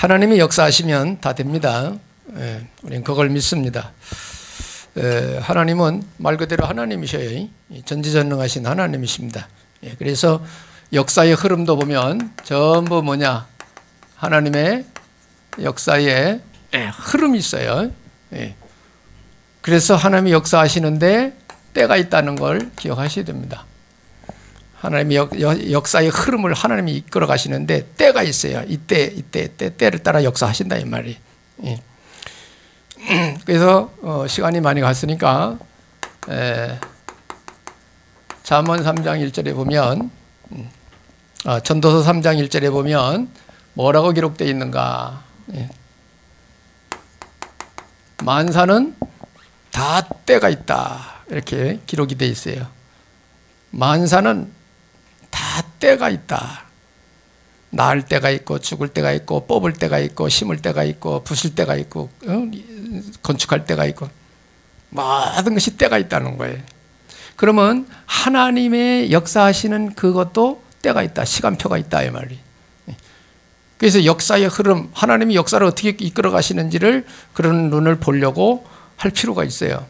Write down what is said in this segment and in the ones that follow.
하나님이 역사하시면 다 됩니다. 우리는 그걸 믿습니다. 하나님은 말 그대로 하나님이셔요. 전지전능하신 하나님이십니다. 그래서 역사의 흐름도 보면 전부 뭐냐, 하나님의 역사의 흐름이 있어요. 그래서 하나님이 역사하시는데 때가 있다는 걸 기억하셔야 됩니다. 하나님이 역사의 흐름을 하나님이 이끌어 가시는데 때가 있어요. 때를 따라 역사하신다 이 말이. 그래서 시간이 많이 갔으니까 잠언 3장 1절에 보면 전도서 3장 1절에 보면 뭐라고 기록되어 있는가. 만사는 다 때가 있다 이렇게 기록이 되어 있어요. 만사는 다 때가 있다. 낳을 때가 있고 죽을 때가 있고 뽑을 때가 있고 심을 때가 있고 부술 때가 있고 건축할 때가 있고 모든 것이 때가 있다는 거예요. 그러면 하나님의 역사하시는 그것도 때가 있다. 시간표가 있다 이 말이. 그래서 역사의 흐름, 하나님이 역사를 어떻게 이끌어 가시는지를 그런 눈을 보려고 할 필요가 있어요.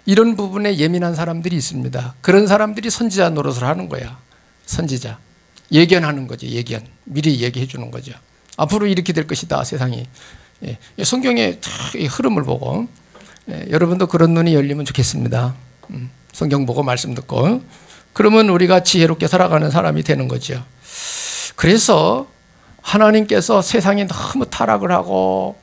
이런 부분에 예민한 사람들이 있습니다. 그런 사람들이 선지자 노릇을 하는 거야. 선지자. 예견하는 거죠. 예견. 미리 얘기해 주는 거죠. 앞으로 이렇게 될 것이다 세상이. 성경의 흐름을 보고 여러분도 그런 눈이 열리면 좋겠습니다. 성경 보고 말씀 듣고 그러면 우리가 지혜롭게 살아가는 사람이 되는 거죠. 그래서 하나님께서 세상에 너무 타락을 하고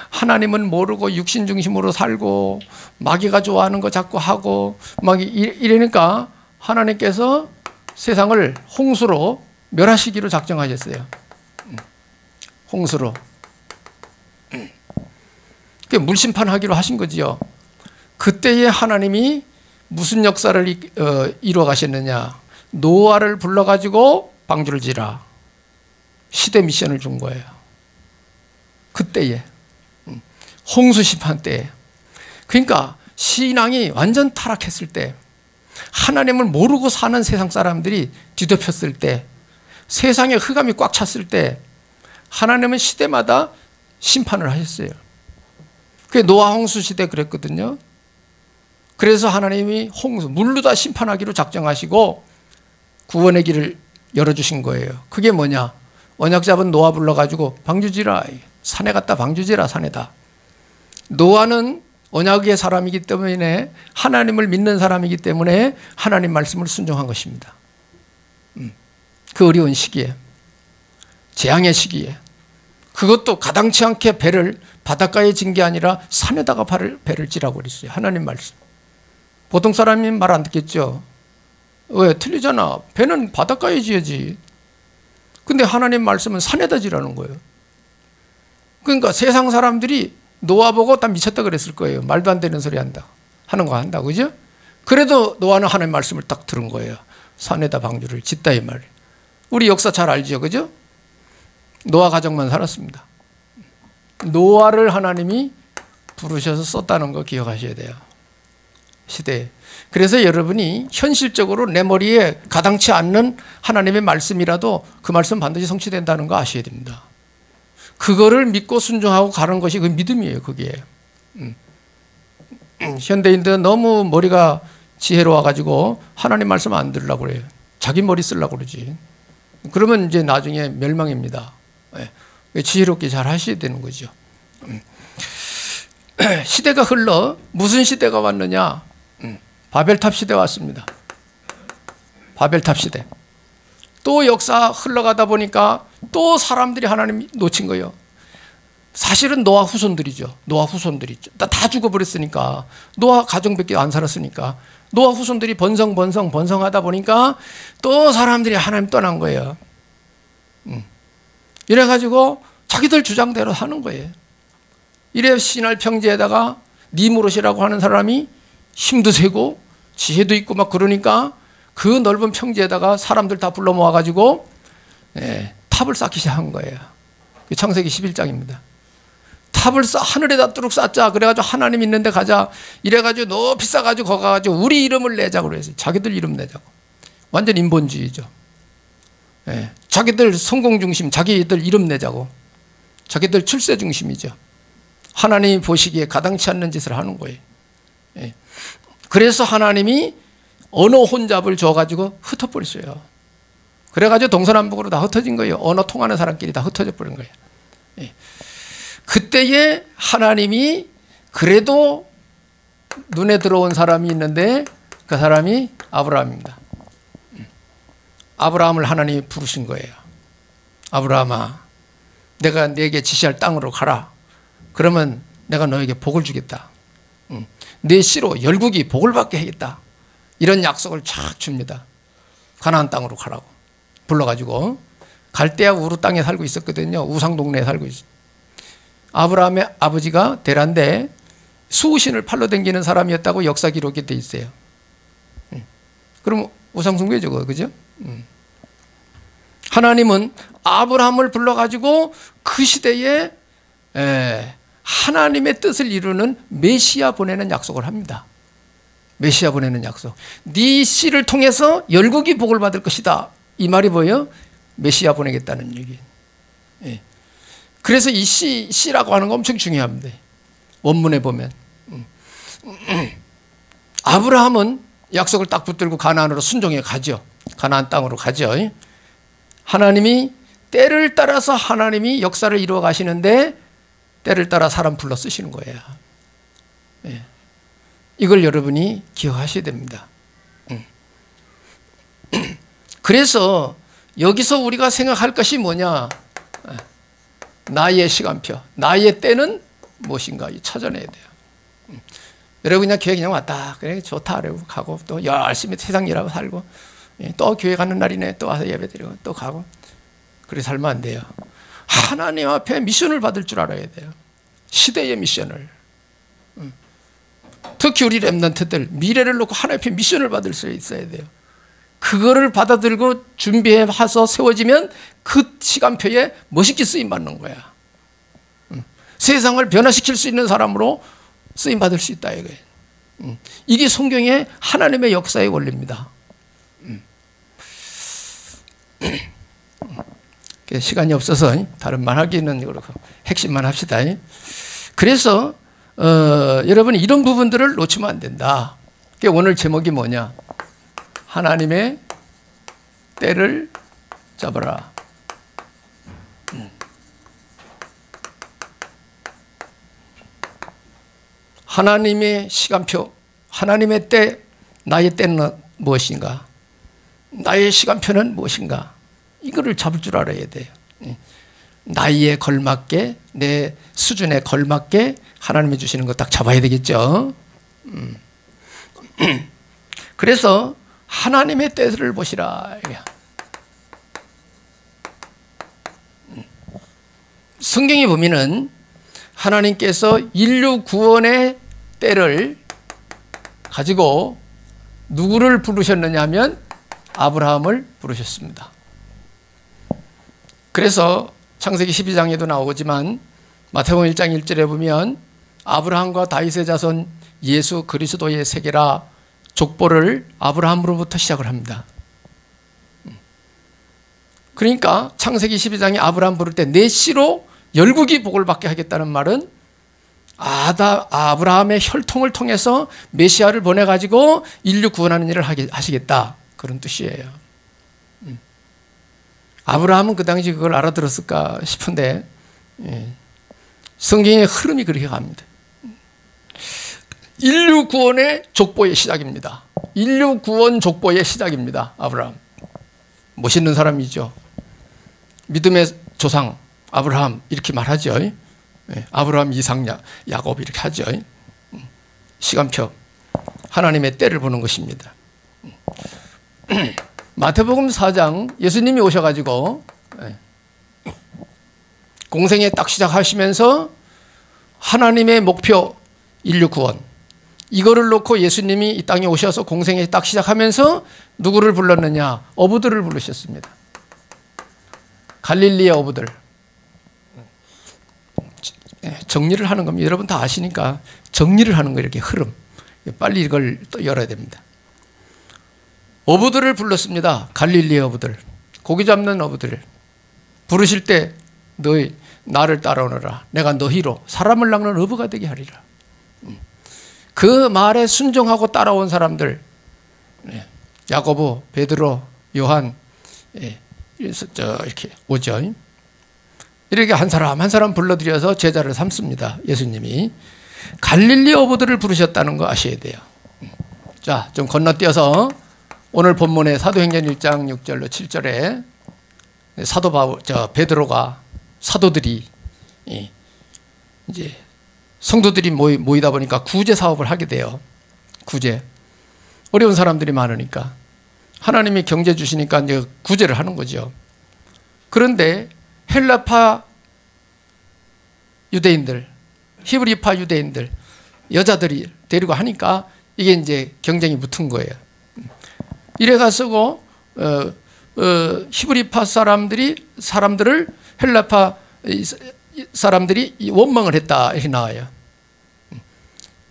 하나님은 모르고 육신 중심으로 살고 마귀가 좋아하는 거 자꾸 하고 막 이러니까 하나님께서 세상을 홍수로 멸하시기로 작정하셨어요. 홍수로. 물심판하기로 하신 거지요. 그때에 하나님이 무슨 역사를 이루어 가셨느냐. 노아를 불러가지고 방주를 지라. 시대 미션을 준 거예요. 그때에. 홍수 심판 때에. 그러니까 신앙이 완전 타락했을 때, 하나님을 모르고 사는 세상 사람들이 뒤덮였을 때, 세상에 흑암이 꽉 찼을 때 하나님은 시대마다 심판을 하셨어요. 그게 노아 홍수 시대 그랬거든요. 그래서 하나님이 홍수, 물로 다 심판하기로 작정하시고 구원의 길을 열어주신 거예요. 그게 뭐냐? 언약 잡은 노아 불러가지고 방주지라. 산에 갔다 방주지라. 산에다. 노아는 언약의 사람이기 때문에, 하나님을 믿는 사람이기 때문에 하나님 말씀을 순종한 것입니다. 그 어려운 시기에, 재앙의 시기에, 그것도 가당치 않게 배를 바닷가에 진 게 아니라 산에다가 배를 지라고 그랬어요. 하나님 말씀. 보통 사람이 말 안 듣겠죠. 왜? 틀리잖아. 배는 바닷가에 지어야지. 근데 하나님 말씀은 산에다 지라는 거예요. 그러니까 세상 사람들이 노아 보고 다 미쳤다 그랬을 거예요. 말도 안 되는 소리 한다. 하는 거 한다. 그죠? 그래도 노아는 하나님 말씀을 딱 들은 거예요. 산에다 방주를 짓다 이 말. 우리 역사 잘 알죠. 그죠? 노아 가정만 살았습니다. 노아를 하나님이 부르셔서 썼다는 거 기억하셔야 돼요. 시대에. 그래서 여러분이 현실적으로 내 머리에 가당치 않는 하나님의 말씀이라도 그 말씀 반드시 성취된다는 거 아셔야 됩니다. 그거를 믿고 순종하고 가는 것이 그 믿음이에요. 그게. 현대인들은 너무 머리가 지혜로워가지고 하나님 말씀 안 들으려고 그래요. 자기 머리 쓰려고 그러지. 그러면 이제 나중에 멸망입니다. 지혜롭게 잘 하셔야 되는 거죠. 시대가 흘러 무슨 시대가 왔느냐? 바벨탑 시대 왔습니다. 바벨탑 시대. 또 역사 흘러가다 보니까 또 사람들이 하나님 놓친 거예요. 사실은 노아 후손들이죠. 노아 후손들이 다 죽어버렸으니까, 노아 가정밖에 안 살았으니까 노아 후손들이 번성하다 보니까 또 사람들이 하나님 떠난 거예요. 이래가지고 자기들 주장대로 하는 거예요. 이래 신할 평지에다가 니무롯이라고 하는 사람이 힘도 세고 지혜도 있고 막 그러니까 그 넓은 평지에다가 사람들 다 불러 모아가지고 탑을 쌓기 시작한 거예요. 창세기 11장입니다. 탑을 하늘에다 뚜룩 쌓자. 그래가지고 하나님 있는 데 가자. 이래가지고 높이 쌓아가지고 거기 가가지고 우리 이름을 내자고 그랬어요. 자기들 이름 내자고. 완전 인본주의죠. 자기들 성공 중심, 자기들 이름 내자고. 자기들 출세 중심이죠. 하나님이 보시기에 가당치 않는 짓을 하는 거예요. 예. 그래서 하나님이 언어 혼잡을 줘가지고 흩어버렸어요. 그래가지고 동서남북으로 다 흩어진 거예요. 언어 통하는 사람끼리 다 흩어져 버린 거예요. 예. 그때에 하나님이 그래도 눈에 들어온 사람이 있는데 그 사람이 아브라함입니다. 아브라함을 하나님이 부르신 거예요. 아브라함아, 내가 네게 지시할 땅으로 가라. 그러면 내가 너에게 복을 주겠다. 내 씨로 열국이 복을 받게 하겠다. 이런 약속을 쫙 줍니다. 가나안 땅으로 가라고 불러가지고. 갈대아 우르 땅에 살고 있었거든요. 우상 동네에 살고 있어요. 아브라함의 아버지가 데란데 수우신을 팔로 댕기는 사람이었다고 역사 기록이 돼 있어요. 그럼 우상 숭배죠, 그죠? 하나님은 아브라함을 불러가지고 그 시대에 하나님의 뜻을 이루는 메시아 보내는 약속을 합니다. 메시아 보내는 약속. 네 씨를 통해서 열국이 복을 받을 것이다. 이 말이 뭐예요? 메시아 보내겠다는 얘기. 예. 그래서 이 씨라고 하는 거 엄청 중요합니다. 원문에 보면. 아브라함은 약속을 딱 붙들고 가나안으로 순종해 가죠. 가나안 땅으로 가죠. 하나님이 때를 따라서 하나님이 역사를 이루어 가시는데 때를 따라 사람 불러 쓰시는 거예요. 예. 이걸 여러분이 기억하셔야 됩니다. 그래서 여기서 우리가 생각할 것이 뭐냐? 나의 시간표, 나의 때는 무엇인가 찾아내야 돼요. 여러분 그냥 교회 그냥 왔다 그래 좋다 그러고 가고 또 열심히 세상 일하고 살고 또 교회 가는 날이네 또 와서 예배 드리고 또 가고 그렇게 살면 안 돼요. 하나님 앞에 미션을 받을 줄 알아야 돼요. 시대의 미션을. 특히 우리 렘넌트들 미래를 놓고 하나님 앞에 미션을 받을 수 있어야 돼요. 그거를 받아들고 준비해서 세워지면 그 시간표에 멋있게 쓰임 받는 거야. 세상을 변화시킬 수 있는 사람으로 쓰임 받을 수 있다 이거예요. 이게 성경의 하나님의 역사의 원리입니다. 시간이 없어서 다른 말 하기는 그렇고 핵심만 합시다. 그래서 여러분 이런 부분들을 놓치면 안 된다. 오늘 제목이 뭐냐? 하나님의 때를 잡아라. 하나님의 시간표, 하나님의 때, 나의 때는 무엇인가? 나의 시간표는 무엇인가? 이거를 잡을 줄 알아야 돼요. 나이에 걸맞게, 내 수준에 걸맞게 하나님이 주시는 거 딱 잡아야 되겠죠. 그래서 하나님의 때를 보시라. 성경에 보면은 하나님께서 인류 구원의 때를 가지고 누구를 부르셨느냐 하면 아브라함을 부르셨습니다. 그래서 창세기 12장에도 나오지만 마태복음 1장 1절에 보면 아브라함과 다윗의 자손 예수 그리스도의 세계라 족보를 아브라함으로부터 시작을 합니다. 그러니까 창세기 12장에 아브라함 부를 때 내 씨로 열국이 복을 받게 하겠다는 말은 아브라함의 혈통을 통해서 메시아를 보내가지고 인류 구원하는 일을 하시겠다. 그런 뜻이에요. 아브라함은 그 당시 그걸 알아들었을까 싶은데 성경의 흐름이 그렇게 갑니다. 인류 구원의 족보의 시작입니다. 인류 구원 족보의 시작입니다. 아브라함. 멋있는 사람이죠. 믿음의 조상 아브라함 이렇게 말하죠. 아브라함, 이삭, 야곱 이렇게 하죠. 시간표, 하나님의 때를 보는 것입니다. 마태복음 4장 예수님이 오셔가지고 공생애 딱 시작하시면서 하나님의 목표 인류 구원 이거를 놓고 예수님이 이 땅에 오셔서 공생애 딱 시작하면서 누구를 불렀느냐? 어부들을 부르셨습니다. 갈릴리의 어부들. 정리를 하는 겁니다. 여러분 다 아시니까 정리를 하는 거 이렇게 흐름. 빨리 이걸 또 열어야 됩니다. 어부들을 불렀습니다. 갈릴리의 어부들. 고기 잡는 어부들. 부르실 때 너희 나를 따라오너라. 내가 너희로 사람을 낚는 어부가 되게 하리라. 그 말에 순종하고 따라온 사람들, 야고보, 베드로, 요한, 이렇게 오죠. 이렇게 한 사람 한 사람 불러들여서 제자를 삼습니다. 예수님이 갈릴리 어부들을 부르셨다는 거 아셔야 돼요. 자, 좀 건너뛰어서 오늘 본문의 사도행전 1장 6절로 7절에 베드로가 사도들이 이제 성도들이 모이다 보니까 구제 사업을 하게 돼요. 구제. 어려운 사람들이 많으니까 하나님이 경제 주시니까 이제 구제를 하는 거죠. 그런데 헬라파 유대인들, 히브리파 유대인들, 여자들이 데리고 하니까 이게 이제 경쟁이 붙은 거예요. 이래가지고 히브리파 사람들을 헬라파 사람들이 원망을 했다 이렇게 나와요.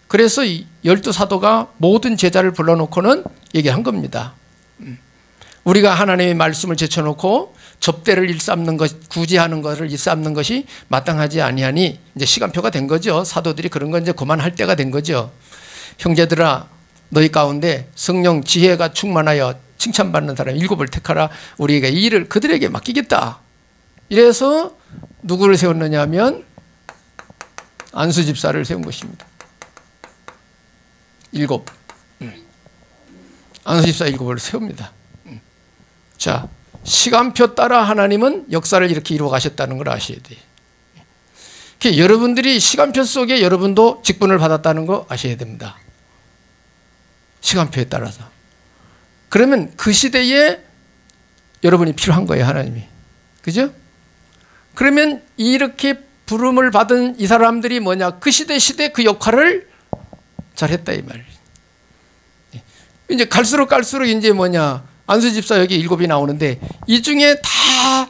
그래서 12사도가 모든 제자를 불러놓고는 얘기한 겁니다. 우리가 하나님의 말씀을 제쳐놓고 접대를 일삼는 것, 구제하는 것을 일삼는 것이 마땅하지 아니하니 이제 시간표가 된 거죠. 사도들이 그런 건 이제 그만할 때가 된 거죠. 형제들아, 너희 가운데 성령 지혜가 충만하여 칭찬받는 사람 7을 택하라. 우리가 이 일을 그들에게 맡기겠다. 이래서 누구를 세웠느냐 하면 안수 집사를 세운 것입니다. 7. 안수 집사 7을 세웁니다. 자, 시간표 따라 하나님은 역사를 이렇게 이루어 가셨다는 걸 아셔야 돼요. 여러분들이 시간표 속에 여러분도 직분을 받았다는 거 아셔야 됩니다. 시간표에 따라서. 그러면 그 시대에 여러분이 필요한 거예요, 하나님이. 그죠? 그러면 이렇게 부름을 받은 이 사람들이 뭐냐? 그 시대 그 역할을 잘했다 이 말이에요. 이제 갈수록 이제 뭐냐? 안수 집사 여기 7이 나오는데 이 중에 다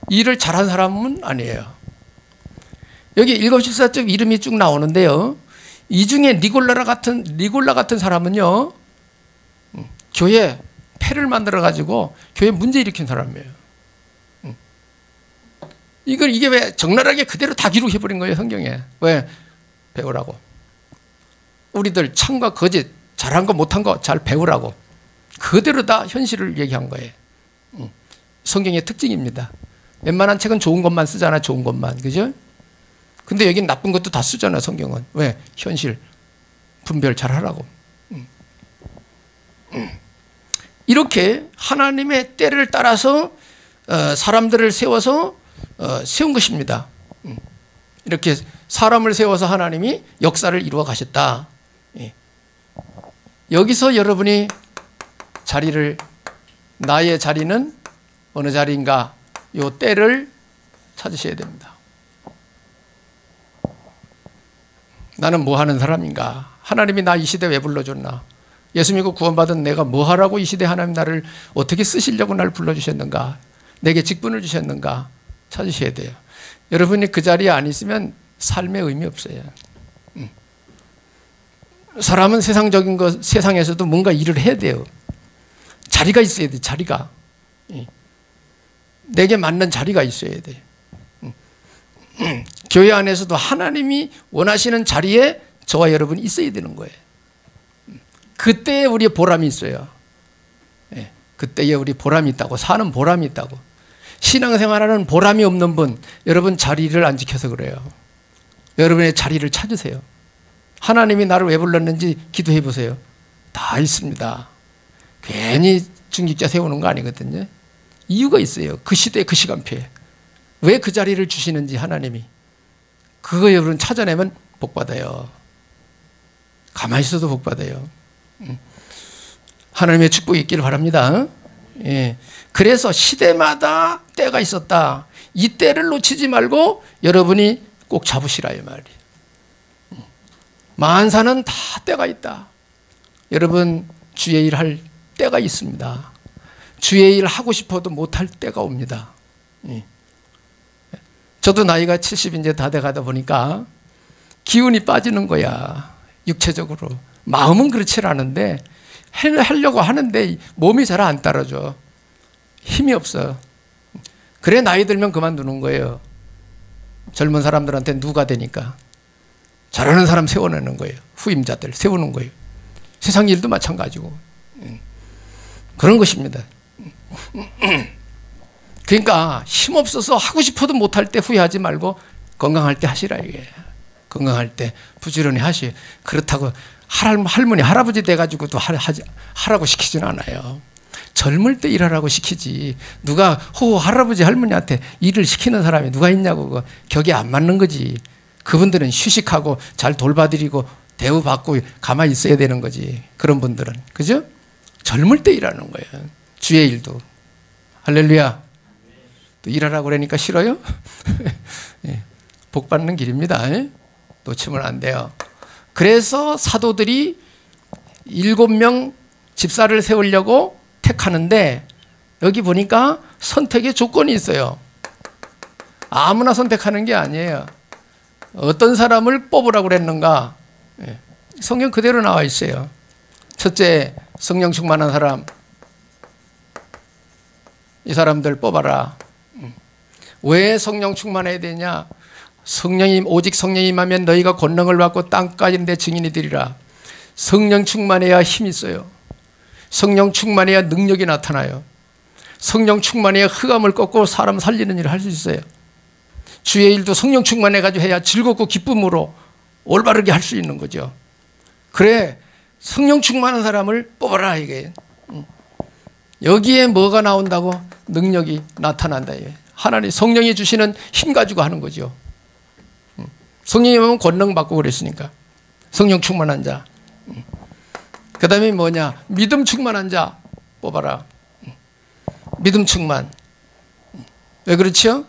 일을 잘한 사람은 아니에요. 여기 7 집사쯤 이름이 쭉 나오는데요. 이 중에 니골라 같은 사람은요, 교회 패를 만들어 가지고 교회 문제 일으킨 사람이에요. 이게 왜 적나라하게 그대로 다 기록해 버린 거예요, 성경에. 왜? 배우라고. 우리들 참과 거짓, 잘한 거 못한 거 잘 배우라고. 그대로 다 현실을 얘기한 거예요. 성경의 특징입니다. 웬만한 책은 좋은 것만 쓰잖아, 좋은 것만. 그죠? 근데 여긴 나쁜 것도 다 쓰잖아, 성경은. 왜? 현실 분별 잘 하라고. 이렇게 하나님의 때를 따라서 사람들을 세워서 세운 것입니다. 이렇게 사람을 세워서 하나님이 역사를 이루어 가셨다. 여기서 여러분이 나의 자리는 어느 자리인가, 요 때를 찾으셔야 됩니다. 나는 뭐 하는 사람인가? 하나님이 나 이 시대 왜 불러줬나? 예수 믿고 구원받은 내가 뭐 하라고 이 시대 하나님 나를 어떻게 쓰시려고 나를 불러주셨는가? 내게 직분을 주셨는가? 찾으셔야 돼요. 여러분이 그 자리에 안 있으면 삶의 의미 없어요. 사람은 세상에서도 뭔가 일을 해야 돼요. 자리가 있어야 돼, 자리가. 내게 맞는 자리가 있어야 돼. 교회 안에서도 하나님이 원하시는 자리에 저와 여러분이 있어야 되는 거예요. 그때에 우리의 보람이 있어요. 그때에 우리 보람이 있다고, 사는 보람이 있다고. 신앙생활하는 보람이 없는 분, 여러분 자리를 안 지켜서 그래요. 여러분의 자리를 찾으세요. 하나님이 나를 왜 불렀는지 기도해 보세요. 다 있습니다. 괜히 중직자 세우는 거 아니거든요. 이유가 있어요. 그 시대 그 시간표에. 왜 그 자리를 주시는지 하나님이. 그거 여러분 찾아내면 복 받아요. 가만히 있어도 복 받아요. 하나님의 축복이 있기를 바랍니다. 그래서 시대마다 때가 있었다. 이 때를 놓치지 말고 여러분이 꼭 잡으시라 이 말이에요. 만사는 다 때가 있다. 여러분 주의 일 할 때가 있습니다. 주의 일 하고 싶어도 못할 때가 옵니다. 저도 나이가 70 이제 다 돼가다 보니까 기운이 빠지는 거야. 육체적으로. 마음은 그렇지 않은데 하려고 하는데 몸이 잘 안 따라줘. 힘이 없어. 그래 나이 들면 그만두는 거예요. 젊은 사람들한테 누가 되니까 잘하는 사람 세워내는 거예요. 후임자들 세우는 거예요. 세상 일도 마찬가지고 그런 것입니다. 그러니까 힘없어서 하고 싶어도 못할 때 후회하지 말고 건강할 때 하시라 이게. 건강할 때 부지런히 하시. 그렇다고 할머니 할아버지 돼가지고도 하라고 시키진 않아요. 젊을 때 일하라고 시키지. 누가 할아버지 할머니한테 일을 시키는 사람이 누가 있냐고. 그거 격이 안 맞는 거지. 그분들은 휴식하고 잘 돌봐드리고 대우받고 가만히 있어야 되는 거지. 그런 분들은. 그죠? 젊을 때 일하는 거예요. 주의 일도. 할렐루야. 또 일하라고 그러니까 싫어요? 예, 복 받는 길입니다. 놓치면 안 돼요. 그래서 사도들이 7명 집사를 세우려고 택하는데 여기 보니까 선택의 조건이 있어요. 아무나 선택하는 게 아니에요. 어떤 사람을 뽑으라고 그랬는가? 성경 그대로 나와 있어요. 첫째, 성령 충만한 사람. 이 사람들 뽑아라. 왜 성령 충만해야 되냐? 오직 성령이 임하면 너희가 권능을 받고 땅까지 내 증인이 되리라. 성령 충만해야 힘이 있어요. 성령 충만해야 능력이 나타나요. 성령 충만해야 흑암을 꺾고 사람 살리는 일을 할 수 있어요. 주의 일도 성령 충만해가지고 해야 즐겁고 기쁨으로 올바르게 할 수 있는 거죠. 그래, 성령 충만한 사람을 뽑아라 이게. 여기에 뭐가 나온다고? 능력이 나타난다. 하나님 성령이 주시는 힘 가지고 하는 거죠. 성령이 오면 권능 받고 그랬으니까. 성령 충만한 자. 그 다음에 뭐냐? 믿음 충만한 자 뽑아라. 믿음 충만. 왜 그렇죠?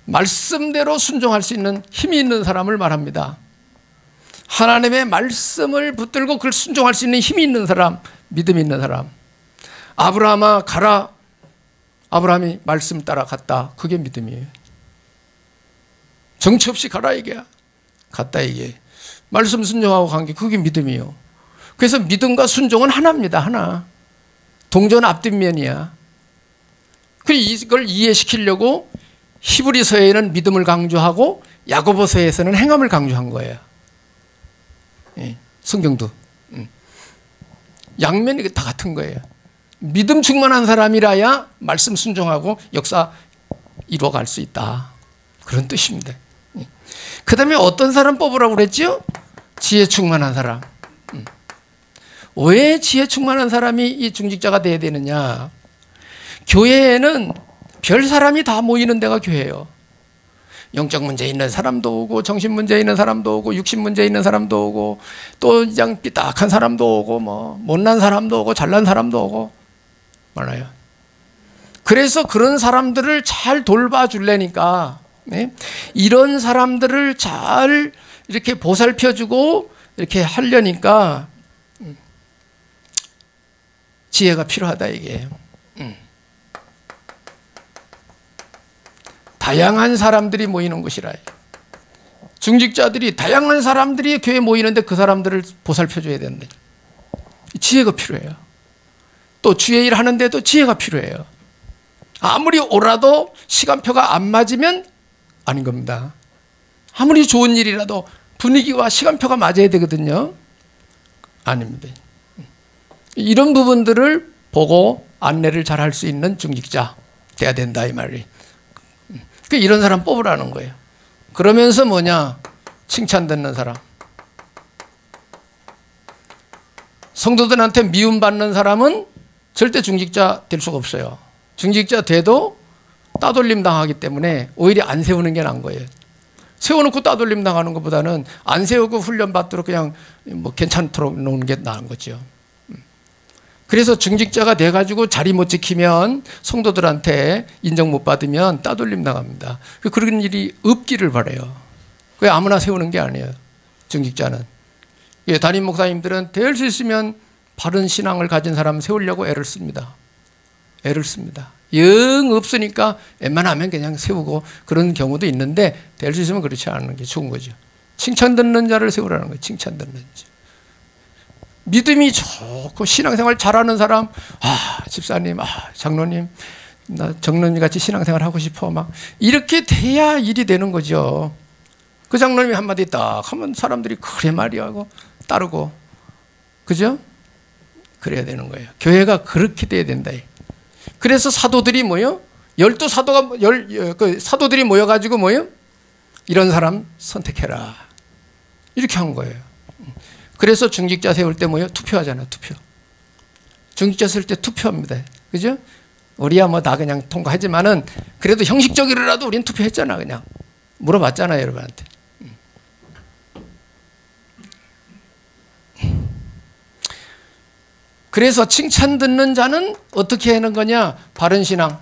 말씀대로 순종할 수 있는 힘이 있는 사람을 말합니다. 하나님의 말씀을 붙들고 그걸 순종할 수 있는 힘이 있는 사람, 믿음이 있는 사람. 아브라함아 가라. 아브라함이 말씀 따라 갔다. 그게 믿음이에요. 정처 없이 가라 이게야. 갔다 이게. 말씀 순종하고 간 게 그게 믿음이에요. 그래서 믿음과 순종은 하나입니다. 하나. 동전 앞뒷면이야. 이걸 이해시키려고 히브리서에는 믿음을 강조하고 야고보서에서는 행함을 강조한 거예요. 성경도. 양면이 다 같은 거예요. 믿음 충만한 사람이라야 말씀 순종하고 역사 이루어갈 수 있다. 그런 뜻입니다. 그 다음에 어떤 사람 뽑으라고 그랬죠? 지혜 충만한 사람. 왜 지혜 충만한 사람이 이 중직자가 돼야 되느냐? 교회에는 별 사람이 다 모이는 데가 교회예요. 영적 문제 있는 사람도 오고, 정신 문제 있는 사람도 오고, 육신 문제 있는 사람도 오고, 또 그냥 삐딱한 사람도 오고, 못난 사람도 오고, 잘난 사람도 오고 많아요. 그래서 그런 사람들을 잘 돌봐주려니까, 이런 사람들을 잘 이렇게 보살펴주고 이렇게 하려니까 지혜가 필요하다 이게. 다양한 사람들이 모이는 곳이라. 중직자들이 다양한 사람들이 교회에 모이는데 그 사람들을 보살펴줘야 된다. 지혜가 필요해요. 또 주의 일 하는데도 지혜가 필요해요. 아무리 오라도 시간표가 안 맞으면 아닌 겁니다. 아무리 좋은 일이라도 분위기와 시간표가 맞아야 되거든요. 아닙니다. 이런 부분들을 보고 안내를 잘 할 수 있는 중직자 돼야 된다 이 말이. 이런 사람 뽑으라는 거예요. 그러면서 뭐냐? 칭찬 듣는 사람. 성도들한테 미움받는 사람은 절대 중직자 될 수가 없어요. 중직자 돼도 따돌림 당하기 때문에 오히려 안 세우는 게 나은 거예요. 세워놓고 따돌림 당하는 것보다는 안 세우고 훈련 받도록 그냥 괜찮도록 놓는 게 나은 거죠. 그래서 중직자가 돼가지고 자리 못 지키면 성도들한테 인정 못 받으면 따돌림 나갑니다. 그런 일이 없기를 바라요. 그게 아무나 세우는 게 아니에요. 중직자는. 담임 목사님들은 될 수 있으면 바른 신앙을 가진 사람 세우려고 애를 씁니다. 애를 씁니다. 영 없으니까 웬만하면 그냥 세우고 그런 경우도 있는데 될 수 있으면 그렇지 않은 게 좋은 거죠. 칭찬 듣는 자를 세우라는 거예요. 칭찬 듣는 자. 믿음이 좋고 신앙생활 잘하는 사람, 집사님, 장로님, 나 정론이 같이 신앙생활 하고 싶어. 막 이렇게 돼야 일이 되는 거죠. 그 장로님이 한마디 딱 하면 사람들이 그래 말이야 하고 따르고, 그죠? 그래야 되는 거예요. 교회가 그렇게 돼야 된다. 그래서 사도들이 뭐요? 12사도가 그 사도들이 모여가지고 뭐요? 이런 사람 선택해라. 이렇게 한 거예요. 그래서 중직자 세울 때 뭐요? 투표하잖아, 투표. 중직자 세울 때 투표합니다. 그죠? 우리야 뭐 다 그냥 통과하지만은 그래도 형식적으로라도 우린 투표했잖아. 그냥 물어봤잖아요, 여러분한테. 그래서 칭찬 듣는 자는 어떻게 하는 거냐? 바른 신앙.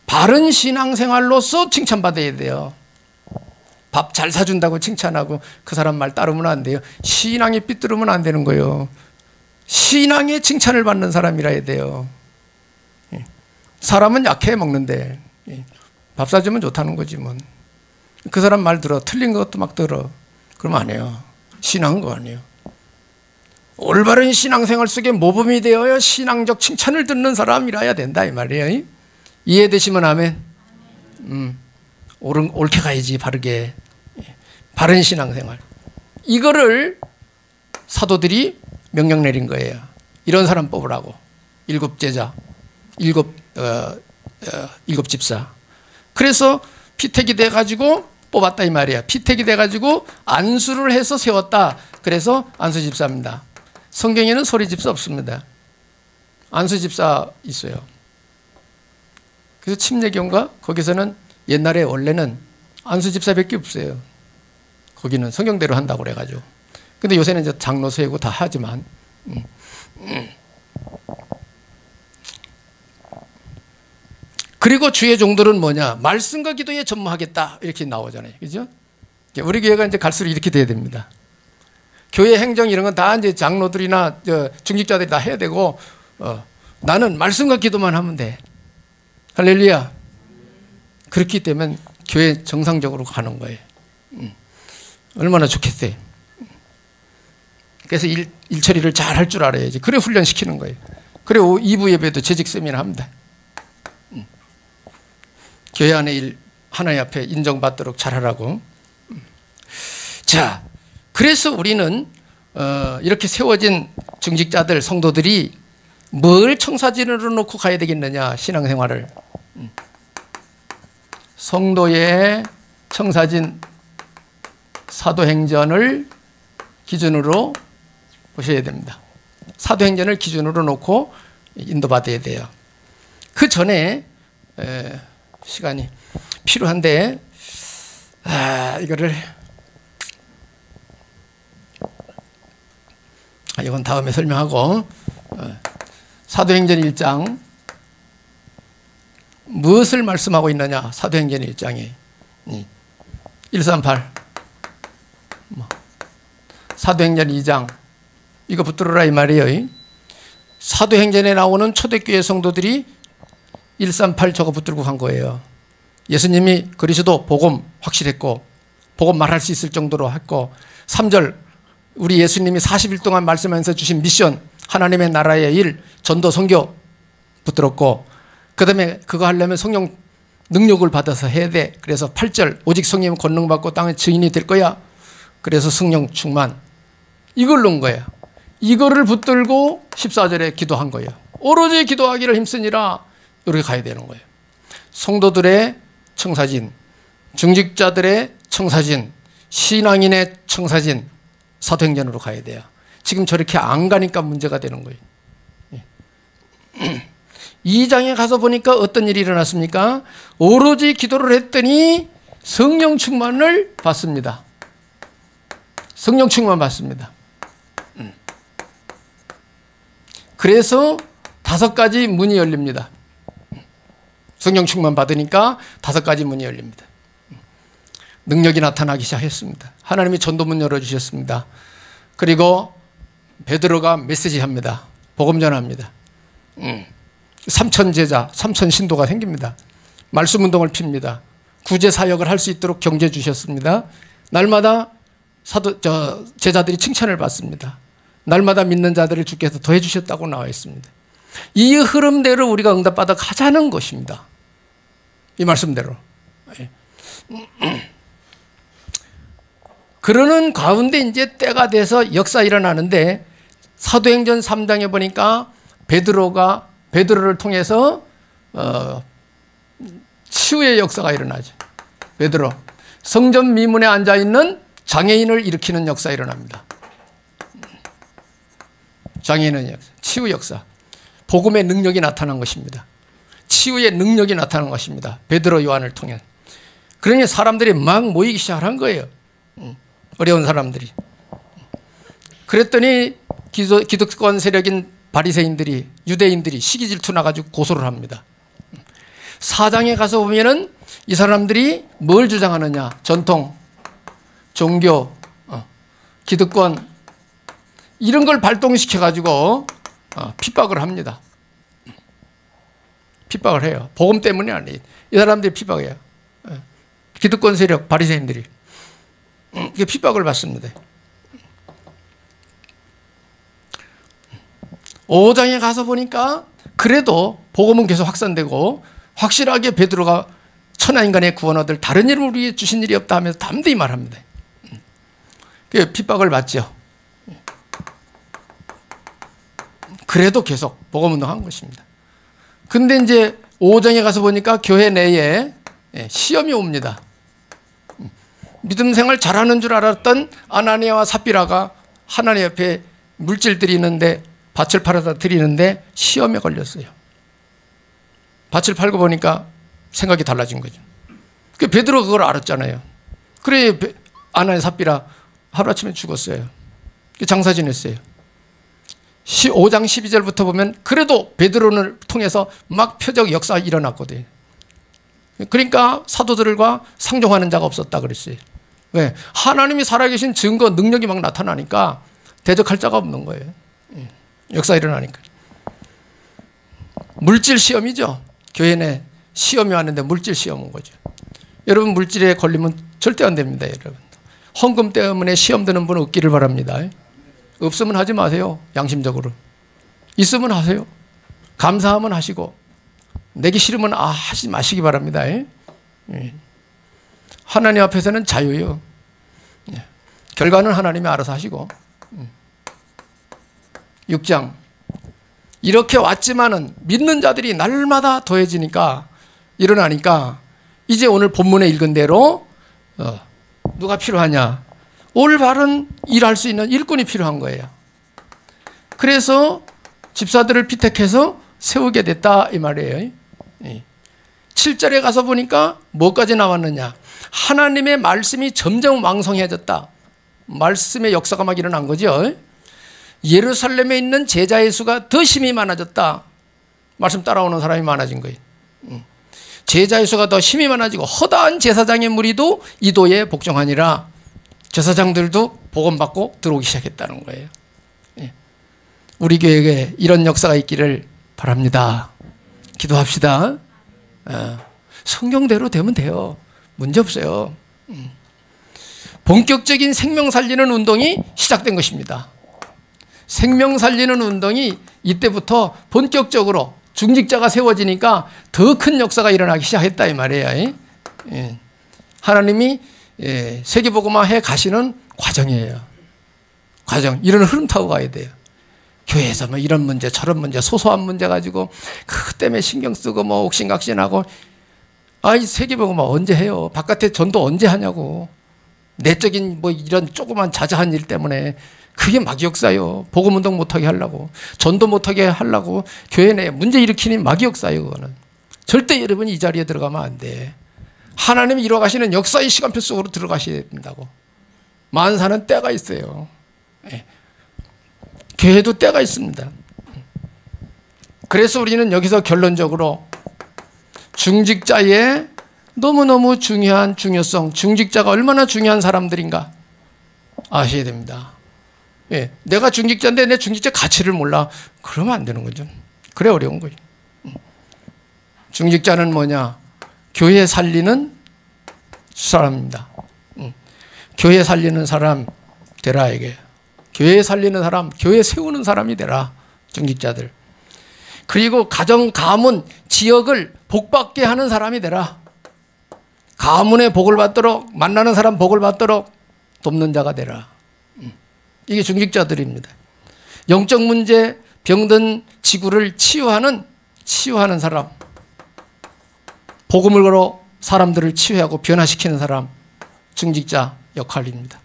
바른 신앙생활로서 칭찬받아야 돼요. 밥 잘 사준다고 칭찬하고 그 사람 말 따르면 안 돼요. 신앙이 삐뚤으면 안 되는 거예요. 신앙의 칭찬을 받는 사람이라야 돼요. 사람은 약해 먹는데 밥 사주면 좋다는 거지 뭐. 그 사람 말 들어. 틀린 것도 막 들어. 그러면 안 해요. 신앙은 그거 아니에요. 올바른 신앙생활 속에 모범이 되어야 신앙적 칭찬을 듣는 사람이라야 된다 이 말이에요. 이해되시면 아멘. 옳게 가야지, 바르게. 바른 신앙생활. 이거를 사도들이 명령 내린 거예요. 이런 사람 뽑으라고. 7제자, 7 집사. 그래서 피택이 돼가지고 뽑았다 이 말이야. 피택이 돼가지고 안수를 해서 세웠다. 그래서 안수 집사입니다. 성경에는 소리 집사 없습니다. 안수 집사 있어요. 그래서 침례교인가 거기서는 옛날에 원래는 안수 집사밖에 없어요. 거기는 성경대로 한다고 그래가지고. 근데 요새는 이제 장로 세우고 다 하지만. 그리고 주의 종들은 뭐냐? 말씀과 기도에 전무하겠다. 이렇게 나오잖아요. 그죠? 우리 교회가 이제 갈수록 이렇게 돼야 됩니다. 교회 행정 이런 건 다 이제 장로들이나 중직자들이 다 해야 되고, 나는 말씀과 기도만 하면 돼. 할렐루야. 그렇기 때문에 교회 정상적으로 가는 거예요. 얼마나 좋겠어요. 그래서 일 처리를 잘 할 줄 알아야지. 그래 훈련시키는 거예요. 그래 2부 예배도 재직 세미나 합니다. 교회 안에 일 하나님 앞에 인정받도록 잘하라고. 자, 그래서 우리는 이렇게 세워진 중직자들, 성도들이 뭘 청사진으로 놓고 가야 되겠느냐, 신앙생활을. 성도의 청사진 사도행전을 기준으로 보셔야 됩니다. 사도행전을 기준으로 놓고 인도받아야 돼요. 그 전에 시간이 필요한데 이거를 이건 다음에 설명하고, 사도행전 1장 무엇을 말씀하고 있느냐. 사도행전 1장에 138 사도행전 2장 이거 붙들어라 이 말이에요. 사도행전에 나오는 초대교회 성도들이 138 저거 붙들고 간 거예요. 예수님이 그리스도 복음 확실했고 복음 말할 수 있을 정도로 했고, 3절 우리 예수님이 40일 동안 말씀하면서 주신 미션, 하나님의 나라의 일, 전도 선교 붙들었고, 그 다음에 그거 하려면 성령 능력을 받아서 해야 돼. 그래서 8절 오직 성령은 권능 받고 땅의 증인이 될 거야. 그래서 성령 충만, 이걸 넣은 거예요. 이거를 붙들고 14절에 기도한 거예요. 오로지 기도하기를 힘쓰니라. 이렇게 가야 되는 거예요. 성도들의 청사진, 중직자들의 청사진, 신앙인의 청사진, 사도행전으로 가야 돼요. 지금 저렇게 안 가니까 문제가 되는 거예요. 2장에 가서 보니까 어떤 일이 일어났습니까? 오로지 기도를 했더니 성령 충만을 받습니다. 성령 충만 받습니다. 그래서 5가지 문이 열립니다. 성령 충만 받으니까 5가지 문이 열립니다. 능력이 나타나기 시작했습니다. 하나님이 전도문 열어주셨습니다. 그리고 베드로가 메시지합니다. 복음 전합니다. 3천 제자, 3천 신도가 생깁니다. 말씀 운동을 핍니다. 구제 사역을 할 수 있도록 경제 주셨습니다. 날마다 제자들이 칭찬을 받습니다. 날마다 믿는 자들을 주께서 더해 주셨다고 나와 있습니다. 이 흐름대로 우리가 응답받아 가자는 것입니다. 이 말씀대로. 그러는 가운데 이제 때가 돼서 역사 일어나는데 사도행전 3장에 보니까 베드로를 통해서 치유의 역사가 일어나죠. 베드로 성전 미문에 앉아 있는 장애인을 일으키는 역사 일어납니다. 장애인의 역사, 치유 역사, 복음의 능력이 나타난 것입니다. 치유의 능력이 나타난 것입니다. 베드로 요한을 통해. 그러니 사람들이 막 모이기 시작한 거예요. 어려운 사람들이. 그랬더니 기득권 세력인 바리새인들이, 유대인들이 시기 질투 나가지고 고소를 합니다. 사장에 가서 보면은 이 사람들이 뭘 주장하느냐? 전통, 종교, 기득권 이런 걸 발동시켜 가지고 핍박을 합니다. 핍박을 해요. 복음 때문이 아니에요. 이 사람들이 핍박해요. 기득권 세력 바리새인들이 핍박을 받습니다. 5장에 가서 보니까 그래도 복음은 계속 확산되고 확실하게 베드로가 천하인간의 구원 얻을 다른 이름을 위해 주신 일이 없다 하면서 담대히 말합니다. 핍박을 받죠. 그래도 계속 복음운동한 것입니다. 근데 이제 5장에 가서 보니까 교회 내에 시험이 옵니다. 믿음 생활 잘하는 줄 알았던 아나니아와 삽비라가 하나님 옆에 물질 드리는데 밭을 팔아다 드리는데 시험에 걸렸어요. 밭을 팔고 보니까 생각이 달라진 거죠. 베드로가 그걸 알았잖아요. 그래 아나니아 삽비라 하루아침에 죽었어요. 장사 지냈어요. 5장 12절부터 보면 그래도 베드로를 통해서 막 표적 역사가 일어났거든요. 그러니까 사도들과 상종하는 자가 없었다 그랬어요. 왜? 하나님이 살아계신 증거, 능력이 막 나타나니까 대적할 자가 없는 거예요. 역사 일어나니까. 물질 시험이죠. 교회 내 시험이 왔는데 물질 시험 온 거죠. 여러분 물질에 걸리면 절대 안 됩니다. 여러분. 헌금 때문에 시험 드는 분 없기를 바랍니다. 없으면 하지 마세요. 양심적으로. 있으면 하세요. 감사하면 하시고 내기 싫으면 하지 마시기 바랍니다. 하나님 앞에서는 자유예요. 결과는 하나님이 알아서 하시고. 6장 이렇게 왔지만은 믿는 자들이 날마다 더해지니까 일어나니까 이제 오늘 본문에 읽은 대로 누가 필요하냐? 올바른 일할 수 있는 일꾼이 필요한 거예요. 그래서 집사들을 피택해서 세우게 됐다 이 말이에요. 7절에 가서 보니까 뭐까지 나왔느냐? 하나님의 말씀이 점점 왕성해졌다. 말씀의 역사가 막 일어난 거죠. 예루살렘에 있는 제자의 수가 더 심히 많아졌다. 말씀 따라오는 사람이 많아진 거예요. 제자의 수가 더 심히 많아지고 허다한 제사장의 무리도 이도에 복종하니라. 제사장들도 복음받고 들어오기 시작했다는 거예요. 우리 교회에 이런 역사가 있기를 바랍니다. 기도합시다. 성경대로 되면 돼요. 문제 없어요. 본격적인 생명 살리는 운동이 시작된 것입니다. 생명 살리는 운동이 이때부터 본격적으로 중직자가 세워지니까 더 큰 역사가 일어나기 시작했다 이 말이에요. 하나님이 세계복음화해 가시는 과정이에요. 과정. 이런 흐름 타고 가야 돼요. 교회에서 뭐 이런 문제 저런 문제 소소한 문제 가지고 그것 때문에 신경 쓰고 뭐 옥신각신하고 이 세계복음화 언제 해요? 바깥에 전도 언제 하냐고. 내적인 뭐 이런 조그만 자자한 일 때문에 그게 마귀역사예요. 복음운동 못하게 하려고 전도 못하게 하려고 교회 내에 문제 일으키는 마귀역사예요. 그거는 절대 여러분이 이 자리에 들어가면 안 돼. 하나님이 이뤄가시는 역사의 시간표 속으로 들어가셔야 된다고. 만사는 때가 있어요. 교회도 때가 있습니다. 그래서 우리는 여기서 결론적으로 중직자의 너무너무 중요한 중요성, 중직자가 얼마나 중요한 사람들인가 아셔야 됩니다. 내가 중직자인데 내 중직자 가치를 몰라. 그러면 안 되는 거죠. 그래 어려운 거예요. 중직자는 뭐냐? 교회 살리는 사람입니다. 교회 살리는 사람 되라 이게. 교회 살리는 사람, 교회 세우는 사람이 되라. 중직자들. 그리고 가정, 가문, 지역을 복받게 하는 사람이 되라. 가문의 복을 받도록, 만나는 사람 복을 받도록 돕는 자가 되라. 이게 중직자들입니다. 영적 문제, 병든 지구를 치유하는 사람, 복음을 걸어 사람들을 치유하고 변화시키는 사람, 중직자 역할입니다.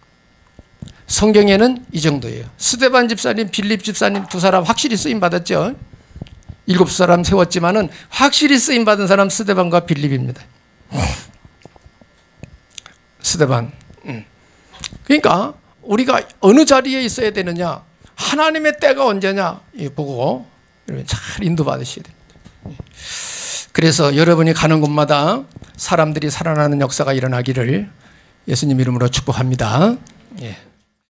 성경에는 이 정도예요. 스데반 집사님, 빌립 집사님 두 사람 확실히 쓰임 받았죠. 7사람 세웠지만은 확실히 쓰임 받은 사람 스데반과 빌립입니다. 스데반. 그러니까 우리가 어느 자리에 있어야 되느냐, 하나님의 때가 언제냐 보고 잘 인도받으셔야 됩니다. 그래서 여러분이 가는 곳마다 사람들이 살아나는 역사가 일어나기를 예수님 이름으로 축복합니다. 예.